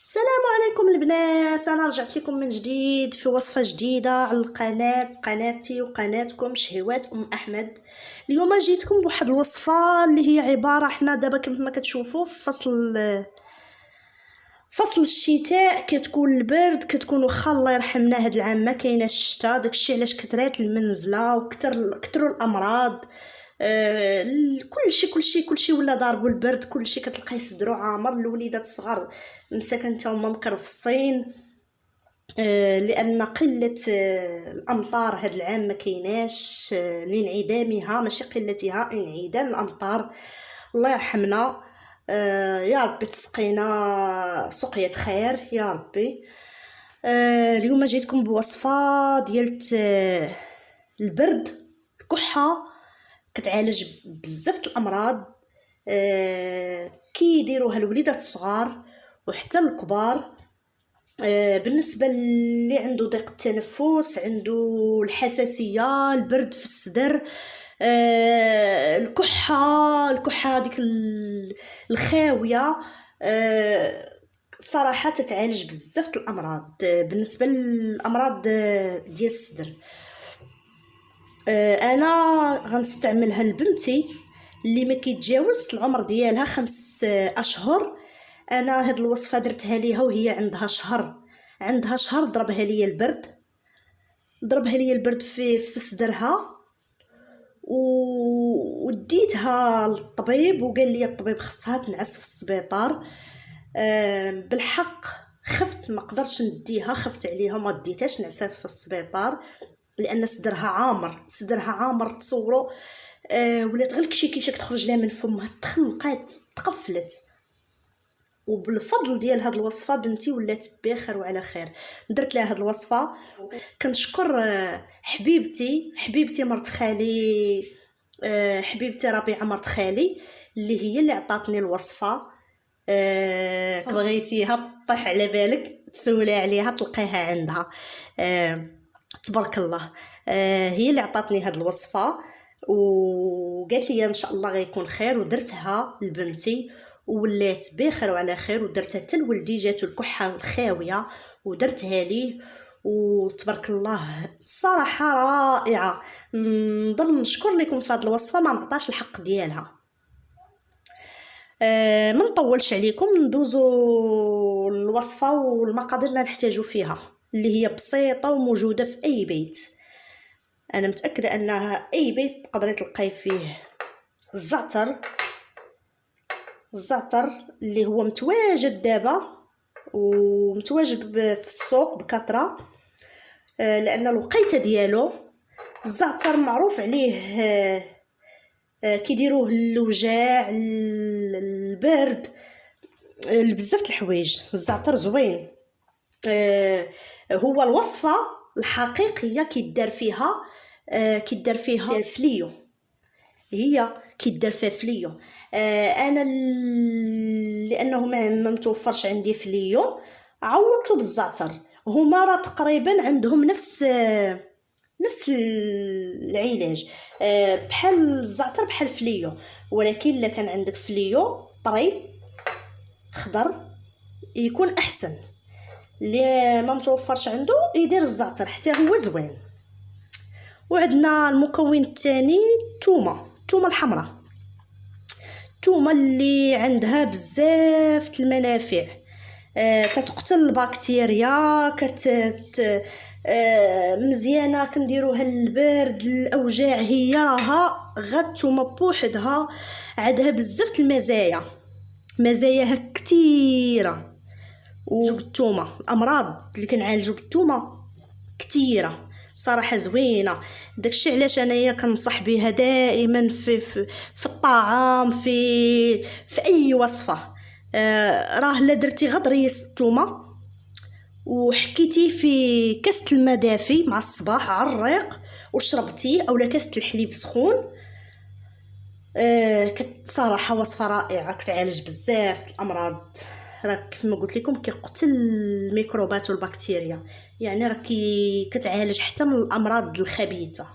السلام عليكم البنات، انا رجعت لكم من جديد في وصفه جديده على القناه، قناتي وقناتكم شهوات احمد. اليوم جيتكم بواحد الوصفه اللي هي عباره، حنا دابا كما كتشوفوا في فصل الشتاء، كتكون البرد، كتكون واخا الله يرحمنا هاد العام ما كايناش الشتا، داكشي علاش كثرات المنزله كثروا الامراض. كلشي ولا ضاربو البرد، كلشي كتلقاي صدرو عامر، الوليدات الصغار مساكن تا هما مكرفصين. لان قله الامطار هاد العام ما كايناش، لانعدامها ماشي قلتها، انعدام الامطار. الله يرحمنا. يا ربي تسقينا سقيا خير يا ربي. اليوم جيتكم بوصفه ديال البرد، الكحه، كتعالج بزاف الامراض. كيديروها الوليدات الصغار وحتى الكبار. بالنسبه اللي عنده ضيق التنفس، عنده الحساسيه، البرد في الصدر، الكحه ديك الخاويه، صراحه تتعالج بزاف الامراض. بالنسبه للامراض ديال الصدر، انا غنستعملها لبنتي اللي ما كيتجاوز العمر ديالها 5 اشهر. انا هاد الوصفه درتها ليها وهي عندها شهر. ضربها لي البرد في صدرها، وديتها للطبيب، وقال لي الطبيب خصها تنعس في السبيطار. بالحق خفت، ما قدرتش نديها، خفت عليها ما ديتهاش، نعسات في السبيطار لان صدرها عامر تصوروا. ولات غير كيشي كتخرج لها من فمها، تخنقات، تقفلت. وبالفضل ديال هاد الوصفه بنتي ولات بخير وعلى خير. درت لها هاد الوصفه. كنشكر حبيبتي مرت خالي، حبيبتي ربيعه مرت خالي، اللي هي اللي عطاتني الوصفه. بغيتيها طيح على بالك تسولي عليها تلقيها عندها. تبارك الله. هي اللي عطاتني هاد الوصفه وقالت لي ان شاء الله غيكون خير، ودرتها لبنتي ولات بخير وعلى خير، ودرتها حتى لولدي، جاتو الكحه الخاويه ودرتها ليه وتبارك الله. الصراحه رائعه. نضل نشكر لكم في هذه الوصفه، ما نعطاش الحق ديالها. ما نطولش عليكم، ندوزو الوصفه والمقادير اللي نحتاجو فيها، اللي هي بسيطه وموجوده في اي بيت. انا متاكده انها اي بيت تقدري تلقاي فيه الزعتر اللي هو متواجد دابا ومتواجد في السوق بكثره، لان الوقيته ديالو الزعتر معروف عليه. كيديروه للوجاع، البرد، بزاف الحوايج. الزعتر زوين. هو الوصفه الحقيقيه كيدار فيها فليو، هي كيدار فيها فليو. انا لانه ما متوفرش عندي فليو، عوضته بالزعتر. هما راه تقريبا عندهم نفس العلاج، بحال الزعتر بحال فليو، ولكن الا كان عندك فليو طري خضر يكون احسن. اللي ما متوفرش عنده يدير الزعتر حتى هو زوين. وعندنا المكون الثاني الثومه الحمراء، الثومه اللي عندها بزاف المنافع. تتقتل البكتيريا، مزيانه، كنديروها للبرد، الاوجاع. هي راها غير الثومه بوحدها عندها بزاف المزايا، مزاياها كثيره. والثومه الامراض اللي كنعالجوا بالثومه كثيره، صراحه زوينه. داكشي علاش انايا كنصح بها دائما في الطعام، في اي وصفه. راه لا درتي غير ريس الثومه وحكيتي في كاسه الماء دافي مع الصباح على الريق وشربتي، اولا كاسه الحليب سخون، صراحه وصفه رائعه، كتعالج بزاف الامراض. راه كيف ما قلت لكم كيقتل الميكروبات والبكتيريا، يعني راه كتعالج حتى من الامراض الخبيثه.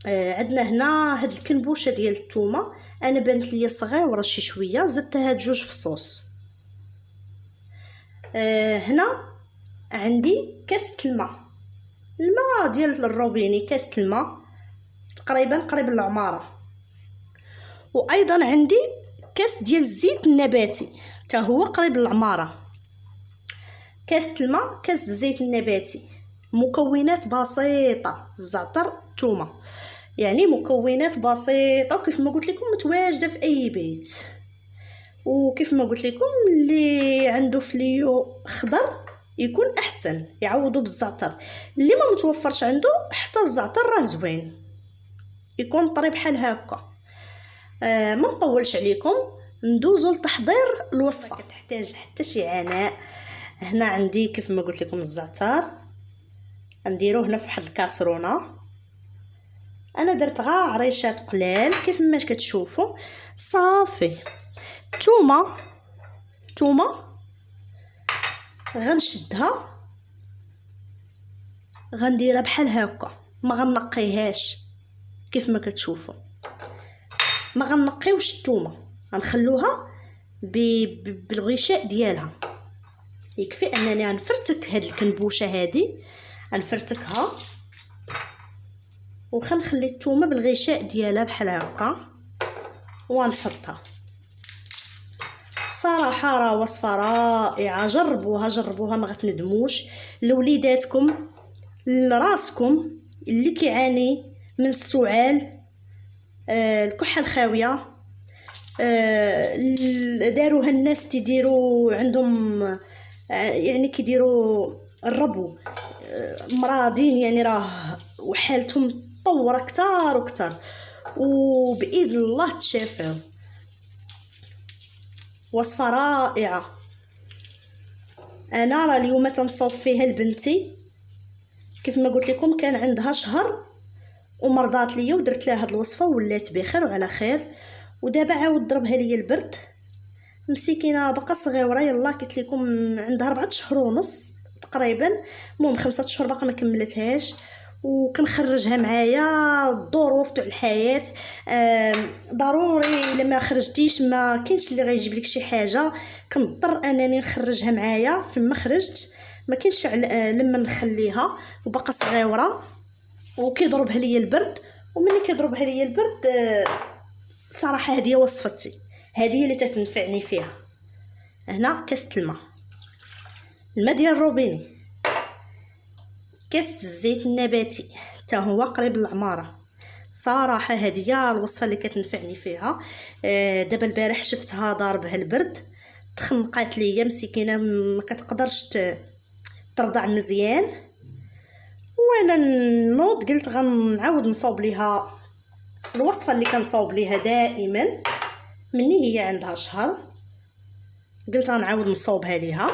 عندنا هنا هاد الكنبوشه ديال الثومه، انا بانت لي صغيره شي شويه، زدتها 2 فصوص. هنا عندي كاسة الماء ديال الروبيني، كاسة الماء تقريبا قريب العماره. وايضا عندي كاس ديال الزيت النباتي حتى هو قريب للعماره. كاسة الماء، كاس الزيت النباتي. مكونات بسيطه، الزعتر، الثومه، يعني مكونات بسيطه وكيف ما قلت لكم متواجده في اي بيت. وكيف ما قلت لكم اللي عنده فليو خضر يكون احسن يعوضوا بالزعتر، اللي ما متوفرش عنده حتى الزعتر راه زوين يكون طري بحال هكا. ما نطولش عليكم، ندوزو لتحضير الوصفه. كتحتاج حتى شي عناء. هنا عندي كيف ما قلت لكم الزعتر، نديروه هنا في واحد الكاسرونه. انا درت غا عريشات قلال كيف ما كتشوفوا. صافي. تومه غنشدها، غنديرها بحال هكا، ما غنقيهاش كيف ما كتشوفوا. ما غنقيوش الثومه، غنخلوها بالغشاء ديالها. يكفي انني غنفرتك هاد الكنبوشه هادي، غنفرتكها وخنخلي الثومه بالغشاء ديالها بحال هكا ونحطها. صراحه راه وصفه رائعه، جربوها ما غتندموش. لوليداتكم، لراسكم اللي كيعاني من السعال، الكحه الخاويه، داروها الناس تيديروا عندهم يعني كيديروا الربو، مرضين يعني راه وحالتهم تطور اكثر واكثر، وباذن الله تشافوا. وصفه رائعه. انا راه اليوم تنصوب فيها لبنتي، كيف ما قلت لكم كان عندها شهر ومرضات ليا ودرت لها هاد الوصفه ولات بخير وعلى خير. ودابا عاود ضربها ليا البرد، مسكينه باقا صغيره، يلا قلت لكم عندها 4 شهور ونص تقريبا، المهم 5 شهور باقا ما كملتهاش. وكنخرجها معايا، الظروف تاع الحياه ضروري الا ما خرجتيش ما كاينش اللي غيجيب لك شي حاجه، كنضطر انني نخرجها معايا. فما خرجت ما كاينش لما نخليها وباقا صغيره وكيضربها ليا البرد. وملي كيضربها ليا البرد صراحه هذه وصفتي، هذه اللي تتنفعني فيها. هنا كاسه الماء ديال الروبيني، كاسه الزيت النباتي حتى هو قريب للعماره. صراحه هذه هي الوصفه اللي كتنفعني فيها. دابا البارح شفتها ضاربها البرد، تخنقات ليا مسكينه ما كتقدرش ترضع مزيان. وانا نوض قلت غنعاود نصوب ليها الوصفه اللي كنصوب ليها دائما مني هي عندها شهر، قلت غنعاود نصوبها ليها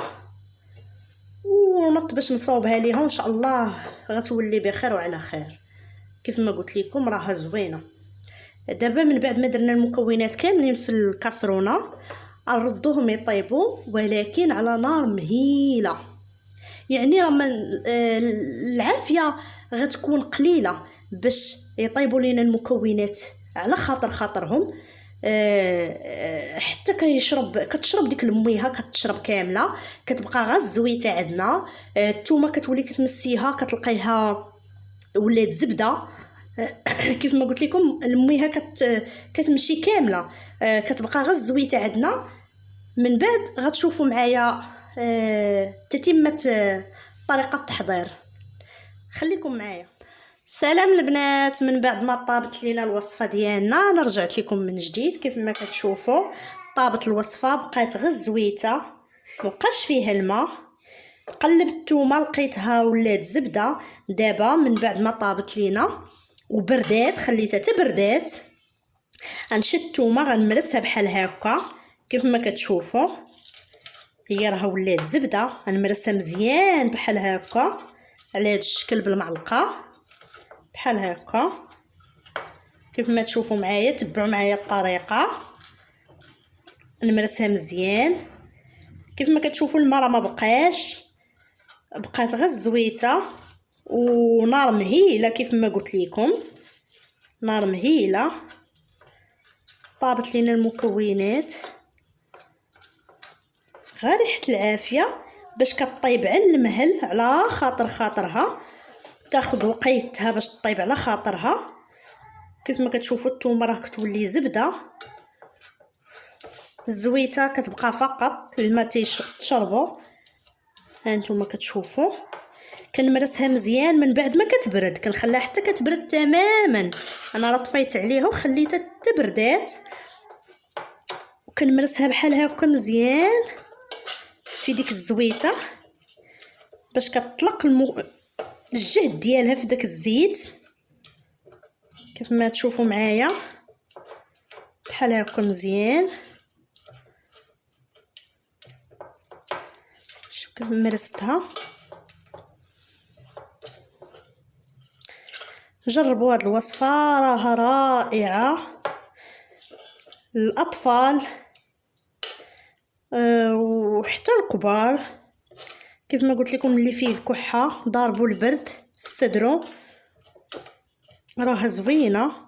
ونط باش نصوبها ليها وان شاء الله غتولي بخير وعلى خير. كيف ما قلت لكم راها زوينه. دابا من بعد ما درنا المكونات كاملين في الكاسرونه نردوهم يطيبوا ولكن على نار مهيله، يعني راه العافيه غتكون قليله باش يطيبوا لينا المكونات على خاطرهم. حتى كتشرب ديك الميها، كتشرب كامله، كتبقى غير الزويته عندنا. الثومه كتولي كتمسيها كتلقايها ولات زبده. كيف ما قلت لكم الميها كتمشي كامله، كتبقى غير الزويته عندنا. من بعد غتشوفوا معايا تتمه طريقه التحضير. خليكم معايا. سلام البنات، من بعد ما طابت لينا الوصفه ديالنا انا رجعت لكم من جديد. كيف ما كتشوفوا طابت الوصفه، بقات غير زويته مبقاش فيها الماء. قلبت الثومه لقيتها ولات زبده. دابا من بعد ما طابت لينا وبردات، خليتها تبردات، غنشد الثومه غنمرسها بحال هكا. كيف ما كتشوفوا هي راه ولات زبده، غنمرسها مزيان بحال هكا على هذا الشكل بالمعلقه بحال هكا. كيف ما تشوفوا معايا، تبعوا معايا الطريقه، نمرسها مزيان. كيف ما كتشوفوا الماء راه ما بقاش، بقات غير الزويته ونار مهيله. كيف ما قلت لكم نار مهيله. طابت لينا المكونات غير ريحه العافيه باش كطيب على المهل على خاطرها، تاخذ وقيتها باش تطيب على خاطرها. كيف ما كتشوفوا الثومه راه كتولي زبده، الزويته كتبقى فقط الماء تشربوا. ها نتوما كتشوفوا كنمرسها مزيان من بعد ما كتبرد، كنخليها حتى كتبرد تماما. انا راه طفيت عليها وخليتها حتى بردات، وكنمرسها بحال هكا مزيان في ديك الزويته باش كتطلق الجهد ديالها في داك الزيت. كيف ما تشوفوا معايا بحال هكا مزيان. شوف كيف مرستها. جربوا هاد الوصفه راها رائعه للاطفال وحتى الكبار. كيف ما قلت لكم اللي فيه الكحه ضاربوا البرد في صدره راها زوينه.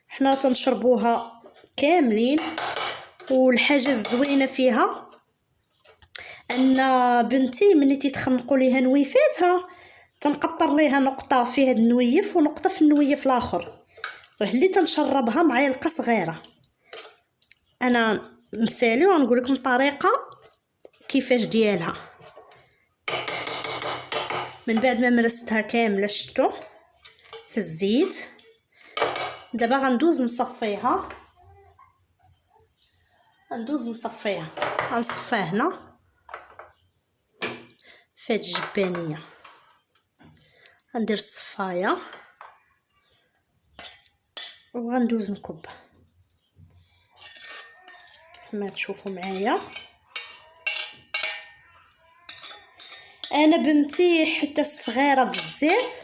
حنا تنشربوها كاملين. والحاجه الزوينه فيها ان بنتي ملي تيتخنقوا ليها نويفاتها تنقطر ليها نقطه في هاد النويف ونقطه في النويف الاخر، اللي تنشربها معلقه صغيره. انا نسالي ونقول لكم الطريقه كيفاش ديالها. من بعد ما مرستها كامله شتو في الزيت، دابا غندوز نصفيها. غنصفيها هنا في هاد الجبانيه. غندير الصفايه وغندوز نكب كيف ما تشوفوا معايا. انا بنتي حتى الصغيره بزاف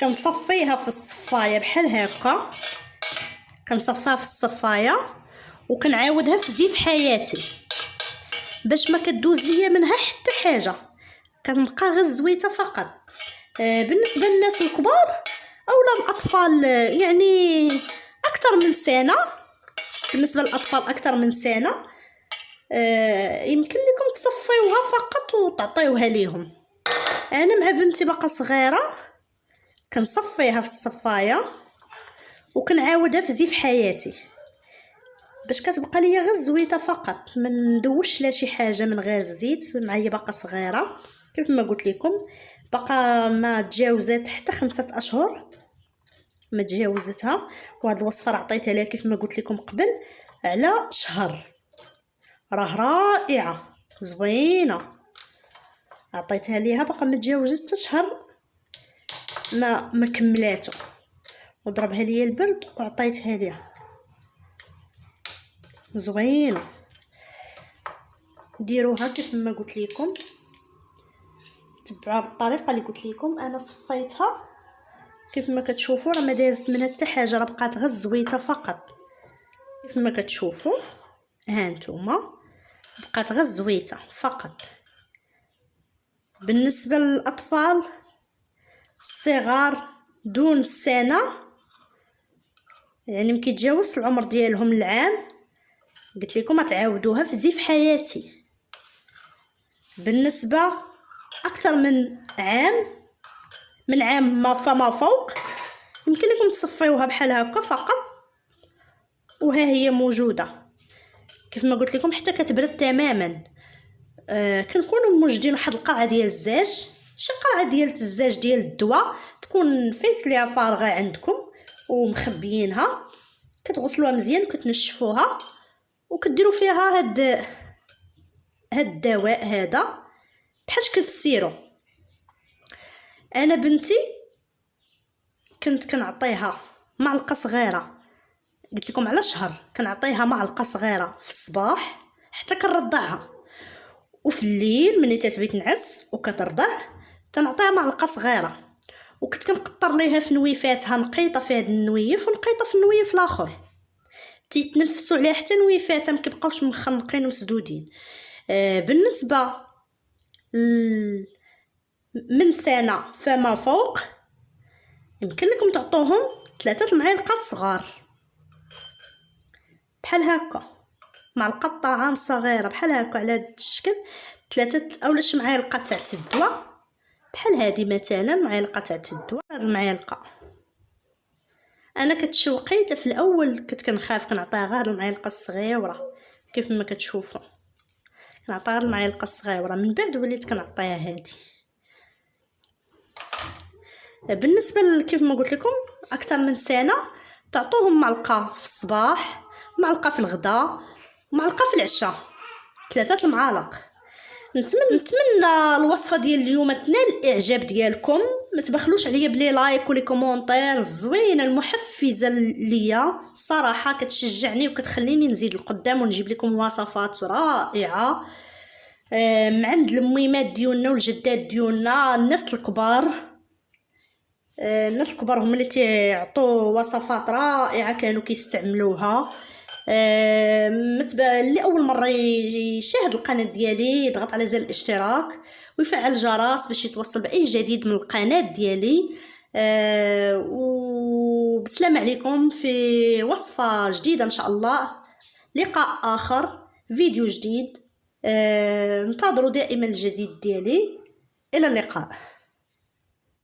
كنصفيها في الصفايه بحال هكا، كنصفيها في الصفايه وكنعاودها في زيت حياتي باش ما كدوز ليا منها حتى حاجه، كنبقى غير الزويته فقط. بالنسبه للناس الكبار اولا الاطفال يعني اكثر من سنه، بالنسبه للاطفال اكثر من سنه يمكن لكم تصفيوها فقط وتعطيوها ليهم. انا مع بنتي باقا صغيره كنصفيها في الصفايه وكنعاودها في زيت حياتي باش كتبقى ليا غير الزويته فقط، ما ندوش لا شي حاجه من غير الزيت. معايا باقا صغيره كيف ما قلت لكم، باقا ما تجاوزت حتى 5 اشهر ما تجاوزتها. وهاد الوصفه راه عطيتها لها كيف ما قلت لكم قبل على شهر، راه رائعه زوينه. عطيتها ليها باقا ما تجاوزت حتى شهر ما كملاتو، وضربها ليا البرد وعطيتها ليها زوينه. ديروها كيف ما قلت لكم، تبعوها بالطريقه اللي قلت لكم. انا صفيتها كيف ما كتشوفوا راه ما دازت منها حتى حاجه، راه بقات غير الزويته فقط كيف ما كتشوفوا. ها نتوما بقات غير الزويته فقط. بالنسبه للاطفال الصغار دون السنه يعني مكيتجاوز العمر ديالهم العام، قلت لكم تعاودوها في زيف حياتي. بالنسبه اكثر من عام، من عام ما فما فوق، يمكن لكم تصفيوها بحال هكا فقط وها هي موجوده كيف ما قلت لكم حتى كتبرد تماما. كنكونوا موجدين واحد القرعه ديال الزاج، شي قرعه ديال الزاج ديال الدواء تكون فايت ليها فارغه عندكم ومخبيينها، كتغسلوها مزيان وكتنشفوها وكديروا فيها هاد الدواء هذا بحال شكل السيرو. انا بنتي كنت كنعطيها معلقه صغيره، قلت لكم على شهر كنعطيها معلقه صغيره في الصباح حتى كنرضعها، وفي الليل ملي تتبي تنعس وكترضع تنعطيها معلقه صغيره. وكنت كنقطر ليها في نويفاتها نقيطه في هذا النويف ونقيطه في النويف الاخر، تيتنفسوا عليها حتى نويفاتها ما كيبقاوش مخنقين ومسدودين. بالنسبه من سنه فما فوق يمكن لكم تعطوهم 3 المعالق صغار بحال هكا، معلقه طعام صغيره بحال هكا على هذا الشكل، 3 اولاش معالق تاع الدواء بحال هذه مثلا، معلقه تاع الدواء. هاد المعلقه انا كتشوقيت في الاول كنت كنخاف كنعطيها غير المعلقه الصغيره كيف ما كتشوفوا، كنعطيها المعلقه الصغيره، من بعد وليت كنعطيها هذه. بالنسبه كيف ما قلت لكم اكثر من سنه تعطوهم معلقه في الصباح، معلقه في الغداء، معلقه في العشاء، 3 المعالق. نتمنى الوصفه ديال اليوم تنال الاعجاب ديالكم. ما تبخلوش عليا بلي لايك ولي كومونتير الزوينه المحفزه ليا، صراحه كتشجعني وكتخليني نزيد القدام ونجيب لكم وصفات رائعه من عند الميمات ديالنا والجدات ديالنا. الناس الكبار هم اللي تعطوا وصفات رائعه كانوا كيستعملوها. اللي اول مره يشاهد القناه ديالي يضغط على زر الاشتراك ويفعل الجرس باش يتوصل باي جديد من القناه ديالي. وبسلام عليكم في وصفه جديده ان شاء الله، لقاء اخر، فيديو جديد. انتظروا دائما الجديد ديالي. الى اللقاء.